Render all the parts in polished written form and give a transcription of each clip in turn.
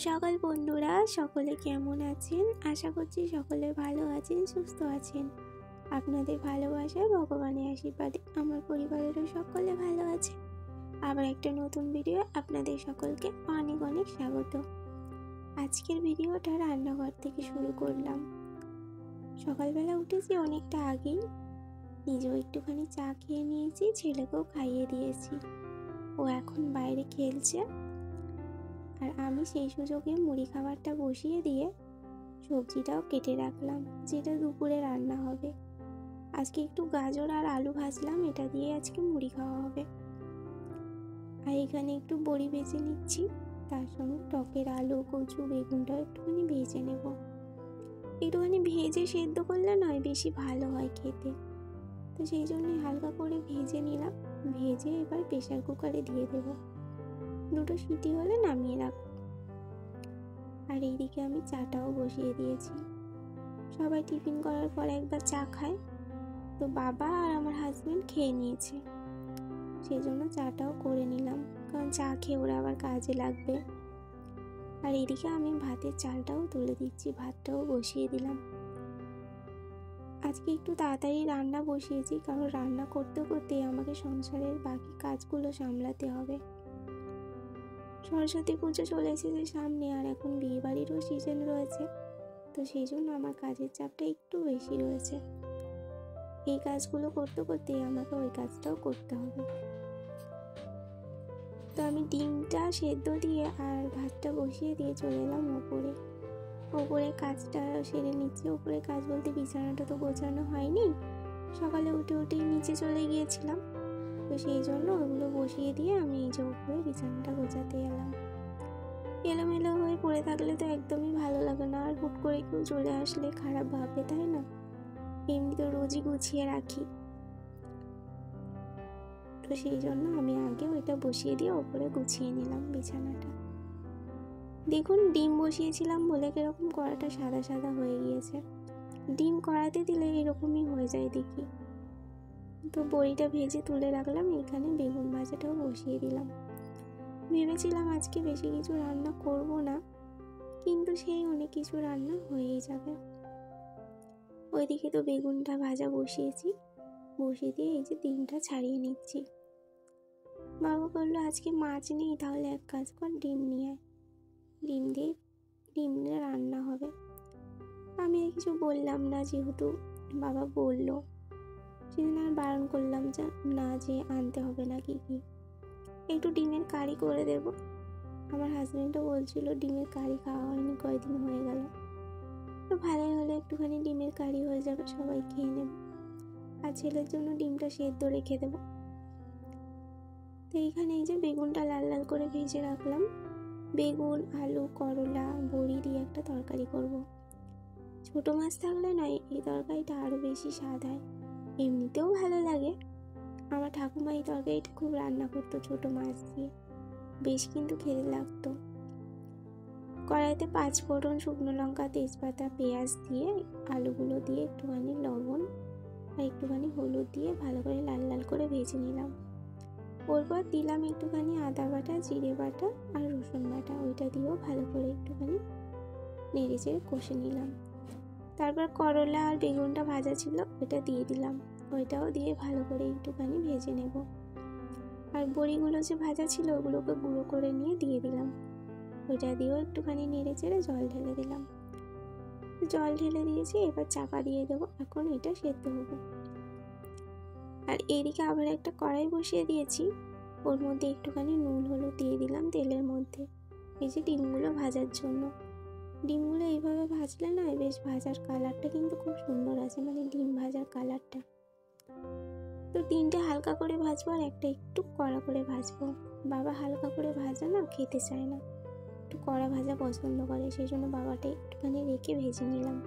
সকাল বন্ধুরা, সকলে কেমন আছেন? আশা করছি সকলে ভালো আছেন, সুস্থ আছেন। আপনাদের ভালোবাসায়, ভগবানের আশীর্বাদে আমার পরিবারেরও সকলে ভালো আছে। আবার একটা নতুন ভিডিও আপনাদের সকলকে অনেক অনেক স্বাগত। আজকের ভিডিওটা রান্নাঘর থেকে শুরু করলাম। সকালবেলা উঠেছি অনেকটা আগেই, নিজেও একটুখানি চা খেয়ে নিয়েছি, ছেলেকেও খাইয়ে দিয়েছি। ও এখন বাইরে খেলছে, আর আমি সেই সুযোগে মুড়ি খাবারটা বসিয়ে দিয়ে সবজিটাও কেটে রাখলাম, যেটা দুপুরে রান্না হবে। আজকে একটু গাজর আর আলু ভাজলাম, এটা দিয়ে আজকে মুড়ি খাওয়া হবে। আর এখানে একটু বড়ি ভেজে নিচ্ছি, তার সঙ্গে টকের আলু, কচু, বেগুনটাও একটুখানি ভেজে নেব। একটুখানি ভেজে সেদ্ধ করলে নয় বেশি ভালো হয় খেতে, তো সেই জন্যই হালকা করে ভেজে নিলাম। ভেজে এবার প্রেসার কুকারে দিয়ে দেব, দুটো সিটি হলে নামিয়ে রাখবো। আর এইদিকে আমি চাটাও বসিয়ে দিয়েছি। সবাই টিফিন করার পর একবার চা খায়, তো বাবা আর আমার হাজবেন্ড খেয়ে নিয়েছে, সেই জন্য চাটাও করে নিলাম, কারণ চা খেয়ে ওরা আবার কাজে লাগবে। আর এইদিকে আমি ভাতের চালটাও তুলে দিচ্ছি, ভাতটাও বসিয়ে দিলাম। আজকে একটু তাড়াতাড়ি রান্না বসিয়েছি, কারণ রান্না করতে করতে আমাকে সংসারের বাকি কাজগুলো সামলাতে হবে। সরস্বতী পুজো চলে এসেছে সামনে, আর এখন বিয়ে বাড়িরও সিজন রয়েছে, তো সেই জন্য আমার কাজের চাপটা একটু বেশি রয়েছে। এই কাজগুলো করতে করতে আমাকে ওই কাজটাও করতে হবে। তো আমি ডিমটা সেদ্ধ দিয়ে আর ভাতটা বসিয়ে দিয়ে চলে এলাম ওপরে কাজটা সেরে নিচ্ছি। ওপরে কাজ বলতে বিছানাটা তো গোছানো হয়নি, সকালে উঠে উঠেই নিচে চলে গিয়েছিলাম, তো সেই জন্য ওগুলো বসিয়ে দিয়ে আমি এই যে উপরে বিছানাটা গোছাতে এলাম। এলোমেলো হয়ে পড়ে থাকলে তো একদমই ভালো লাগে না, আর হুট করে কেউ চলে আসলে খারাপ ভাবে, তাই না? এমনি তো রোজই গুছিয়ে রাখি, তো সেই জন্য আমি আগে ওইটা বসিয়ে দিয়ে ওপরে গুছিয়ে নিলাম বিছানাটা। দেখুন, ডিম বসিয়েছিলাম বলে কিরকম কড়াটা সাদা সাদা হয়ে গিয়েছে। ডিম কড়াতে দিলে এরকমই হয়ে যায় দেখি। তো বড়িটা ভেজে তুলে রাখলাম, এখানে বেগুন ভাজাটাও বসিয়ে দিলাম। ভেবেছিলাম আজকে বেশি কিছু রান্না করব না, কিন্তু সেই অনেক কিছু রান্না হয়েই যাবে। ওইদিকে তো বেগুনটা ভাজা বসিয়ে দিয়ে এই যে ডিমটা ছাড়িয়ে নিচ্ছি। বাবা বললো আজকে মাছ নেই, তাহলে এক কাজ কর, ডিম নিয়ে আয়, ডিম দিয়ে রান্না হবে। আমি আর কিছু বললাম না, যেহেতু বাবা বললো, সেদিন আর বারণ করলাম না যে আনতে হবে না। কি একটু ডিমের কারি করে দেব। আমার হাজবেন্ডও বলছিল ডিমের কারি খাওয়া হয়নি, কয়দিন হয়ে গেল, তো ভালোই হলে একটুখানি ডিমের কারি হয়ে যাবে, সবাই খেয়ে নেবে। আর ছেলের জন্য ডিমটা সেদ্ধ রেখে দেব। তো এইখানে এই যে বেগুনটা লাল লাল করে ভেজে রাখলাম। বেগুন, আলু, করলা, বড়ি দিয়ে একটা তরকারি করব। ছোট মাছ থাকলে নয়, এই তরকারিটা আরো বেশি স্বাদ হয়, এমনিতেও ভালো লাগে। আমার ঠাকুমা এই তরকারিটা খুব রান্না করতো ছোট মাছ দিয়ে, বেশ কিন্তু খেতে লাগতো। কড়াইতে 5 ফোড়ন, শুকনো লঙ্কা, তেজপাতা, পেঁয়াজ দিয়ে আলুগুলো দিয়ে একটুখানি লবণ আর একটুখানি হলুদ দিয়ে ভালো করে লাল লাল করে ভেজে নিলাম। ওরপর দিলাম একটুখানি আদা বাটা, জিরে বাটা আর রসুন বাটা, ওইটা দিয়েও ভালো করে একটুখানি নেড়ে চেড়ে কষে নিলাম। তারপর করলা আর বেগুনটা ভাজা ছিল ওইটা দিয়ে দিলাম, ওইটাও দিয়ে ভালো করে একটুখানি ভেজে নেব। আর বড়িগুলো যে ভাজা ছিল ওগুলোকে গুঁড়ো করে নিয়ে দিয়ে দিলাম, ওইটা দিয়েও একটুখানি নেড়ে চেড়ে জল ঢেলে দিলাম। জল ঢেলে দিয়েছি, এবার চাপা দিয়ে দেবো, এখন এটা সেদ্ধ হবে। আর এইদিকে আবার একটা কড়াই বসিয়ে দিয়েছি, ওর মধ্যে একটুখানি নুন হলুদ দিয়ে দিলাম তেলের মধ্যে, এই যে ডিমগুলো ভাজার জন্য। ডিমগুলো এইভাবে ভাজলে নয়, বেশ ভাজার কালারটা কিন্তু খুব সুন্দর আছে, মানে ডিম ভাজার কালারটা। তো 3টে হালকা করে ভাজবো আর একটা একটু কড়া করে ভাজবো। বাবা হালকা করে ভাজা না খেতে চায় না, একটু কড়া ভাজা পছন্দ করে, সেই জন্য বাবাটা একটুখানি রেখে ভেজে নিলাম।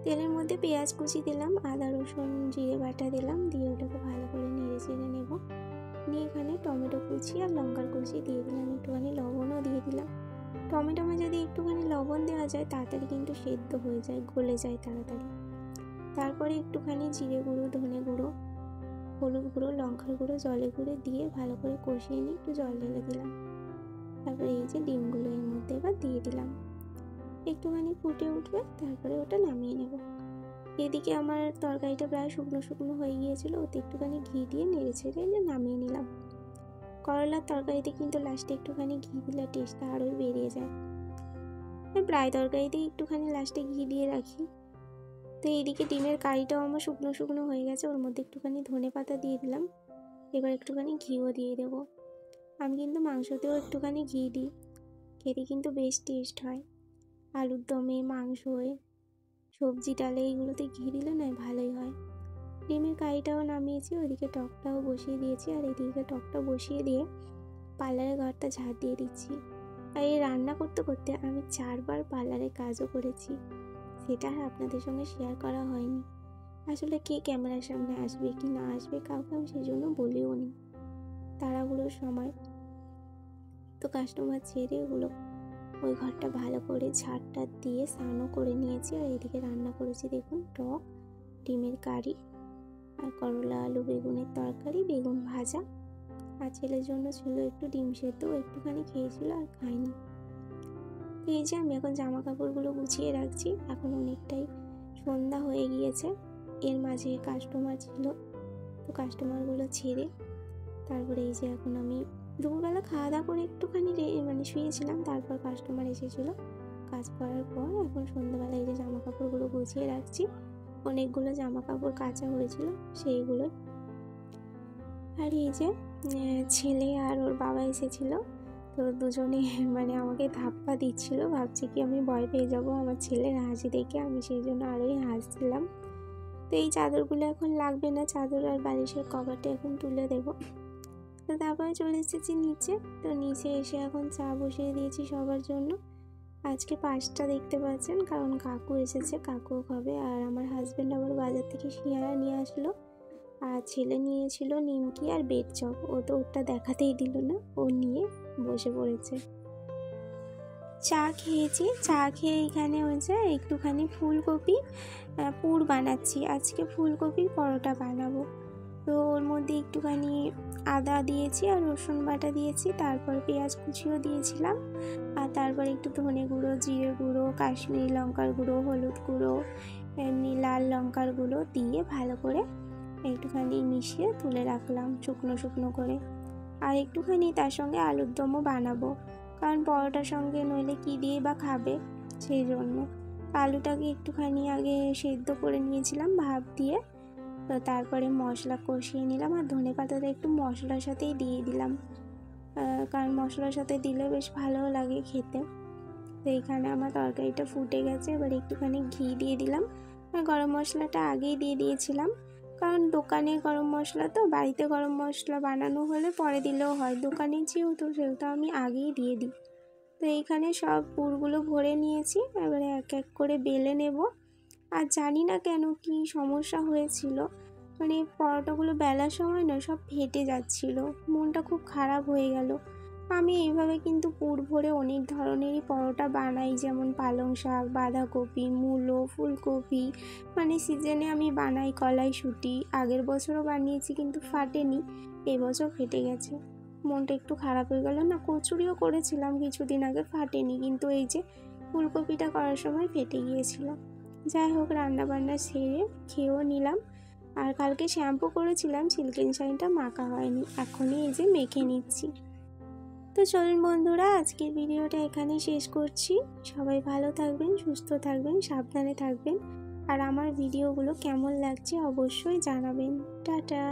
তেলের মধ্যে পেঁয়াজ কুচি দিলাম, আদা রসুন জিরে বাটা দিলাম, দিয়ে ওটাকে ভালো করে নেড়ে চেড়ে নেব। নিয়ে এখানে টমেটো কুচি আর লঙ্কার কুচি দিয়ে দিলাম, একটুখানি লবণও দিয়ে দিলাম। টমেটোমে যদি একটুখানি লবণ দেওয়া যায় তাড়াতাড়ি কিন্তু সেদ্ধ হয়ে যায়, গলে যায় তাড়াতাড়ি। তারপরে একটুখানি জিরে গুঁড়ো, ধনে গুঁড়ো, হলুদ গুঁড়ো, লঙ্কার গুঁড়ো, জলে গুঁড়ো দিয়ে ভালো করে কষিয়ে নিয়ে একটু জল ঢেলে দিলাম। তারপরে এই যে ডিমগুলো এর মধ্যে এবার দিয়ে দিলাম, একটুখানি ফুটে উঠবে, তারপরে ওটা নামিয়ে নেব। এদিকে আমার তরকারিটা প্রায় শুকনো শুকনো হয়ে গিয়েছিল, ওতে একটুখানি ঘি দিয়ে নেড়ে ছেড়ে নামিয়ে নিলাম। করলার তরকারিতে কিন্তু লাস্টে একটুখানি ঘি দিলে টেস্টটা আরোই বেরিয়ে যায়। প্রায় তরকারিতে একটুখানি লাস্টে ঘি দিয়ে রাখি। তো এইদিকে ডিমের কারিটাও আমার শুকনো শুকনো হয়ে গেছে, ওর মধ্যে একটুখানি ধনে পাতা দিয়ে দিলাম, এবার একটুখানি ঘিও দিয়ে দেবো। আমি কিন্তু মাংসতেও একটুখানি ঘি দিই, খেতে কিন্তু বেশ টেস্ট হয়। আলুর দমে, মাংসয়, সবজি ডালে এইগুলোতে ঘি দিলে না ভালোই হয়। ডিমের কারিটাও নামিয়েছি, ওইদিকে টকটাও বসিয়ে দিয়েছি, আর এইদিকে টকটা বসিয়ে দিয়ে পার্লারের ঘরটা ঝাড় দিয়ে দিচ্ছি। আর এই রান্না করতে করতে আমি 4 বার পার্লারের কাজও করেছি, সেটা আর আপনাদের সঙ্গে শেয়ার করা হয়নি। আসলে কে ক্যামেরার সামনে আসবে কি না আসবে কাউকে আমি সেই জন্য বলিও নি, তাড়াহুড়োর সময়। তো কাস্টমার ছেড়ে ওগুলো ওই ঘরটা ভালো করে ঝাড়টা দিয়ে স্নানও করে নিয়েছি। আর এদিকে রান্না করেছি দেখুন, টক, ডিমের কারি, আর করলা আলু বেগুনের তরকারি, বেগুন ভাজা, আর ছেলের জন্য ছিল একটু ডিম সেদ্ধ, একটুখানি খেয়েছিল আর খায়নি। এই যে আমি এখন জামা কাপড়গুলো গুছিয়ে রাখছি, এখন অনেকটাই সন্ধ্যা হয়ে গিয়েছে। এর মাঝে কাস্টমার ছিল, তো কাস্টমারগুলো ছেড়ে তারপরে এই যে এখন আমি দুপুরবেলা খাওয়া দাওয়া করে একটুখানি শুয়েছিলাম, তারপর কাস্টমার এসেছিলো। কাজ করার পর এখন সন্ধ্যাবেলা এই যে জামা কাপড়গুলো গুছিয়ে রাখছি। অনেকগুলো জামা কাপড় কাচা হয়েছিল সেইগুলো। আর এই যে ছেলে আর ওর বাবা এসেছিলো, তো দুজনে আমাকে ধাপ্পা দিচ্ছিল, ভাবছি কি আমি ভয় পেয়ে যাবো আমার ছেলের হাসি দেখে, আমি সেই জন্য আরোই হাসছিলাম। তো এই চাদরগুলো এখন লাগবে না, চাদর আর বালিশের কভারটা এখন তুলে দেবো। তো তারপরে চলে এসেছি নিচে। তো নিচে এসে এখন চা বসিয়ে দিয়েছি সবার জন্য। আজকে 5টা দেখতে পাচ্ছেন, কারণ কাকু এসেছে, কাকুও খাবে। আর আমার হাজব্যান্ড আবার বাজার থেকে সিঙ্গারা নিয়ে আসলো, আর ছেলে নিয়েছিল নিমকি আর বেড চপ, ও তো ওটা দেখাতেই দিল না, ও নিয়ে বসে পড়েছে। চা খেয়েছি, চা খেয়ে এখানে হয়েছে একটুখানি ফুলকপি পুর বানাচ্ছি। আজকে ফুলকপির পরোটা বানাবো। তো ওর মধ্যে একটুখানি আদা দিয়েছি আর রসুন বাটা দিয়েছি, তারপর পেঁয়াজ কুচিও দিয়েছিলাম, আর তারপর একটু ধনে গুঁড়ো, জিরে গুঁড়ো, কাশ্মীরি লঙ্কার গুঁড়ো, হলুদ গুঁড়ো, এমনি লাল লঙ্কার গুঁড়ো দিয়ে ভালো করে একটুখানি মিশিয়ে তুলে রাখলাম শুকনো শুকনো করে। আর একটুখানি তার সঙ্গে আলুর দমও বানাবো, কারণ পরোটার সঙ্গে নইলে কী দিয়ে বা খাবে, সেই জন্য আলুটাকে একটুখানি আগে সেদ্ধ করে নিয়েছিলাম ভাপ দিয়ে। তো তারপরে মশলা কষিয়ে নিলাম, আর ধনে পাতাটা একটু মশলার সাথেই দিয়ে দিলাম, কারণ মশলার সাথে দিলে বেশ ভালো লাগে খেতে। তো এইখানে আমার তরকারিটা ফুটে গেছে, এবার একটুখানি ঘি দিয়ে দিলাম। আর গরম মশলাটা আগেই দিয়ে দিয়েছিলাম, কারণ দোকানে গরম মশলা, তো বাড়িতে গরম মশলা বানানো হলে পরে দিলেও হয়, দোকানে যেহেতু সেটা আমি আগেই দিয়ে দিই। তো এইখানে সব পুরগুলো ভরে নিয়েছি, এবারে এক এক করে বেলে নেব। আর জানি না কেন কি সমস্যা হয়েছিল, পরোটাগুলো বেলার সময় না সব ফেটে যাচ্ছিল, মনটা খুব খারাপ হয়ে গেল। আমি এইভাবে কিন্তু পুর ভরে অনেক ধরনেরই পরোটা বানাই, যেমন পালং শাক, বাঁধাকপি, মূলো, ফুলকপি, সিজনে আমি বানাই, কলাইশুঁটি। আগের বছরও বানিয়েছি কিন্তু ফাটেনি, এবছর ফেটে গেছে, মনটা একটু খারাপ হয়ে গেল। না, কচুরিও করেছিলাম কিছুদিন আগে, ফাটেনি, কিন্তু এই যে ফুলকপিটা করার সময় ফেটে গিয়েছিল। যাই হোক, রান্নাবান্না সেরে খেয়েও নিলাম। আর কালকে শ্যাম্পু করেছিলাম, সিল্কিং শাইনটা মাখা হয়নি, এখনই এই যে মেখে নিচ্ছি। তো চলুন বন্ধুরা, আজকের ভিডিওটা এখানেই শেষ করছি। সবাই ভালো থাকবেন, সুস্থ থাকবেন, সাবধানে থাকবেন। আর আমার ভিডিওগুলো কেমন লাগছে অবশ্যই জানাবেন। টাটা।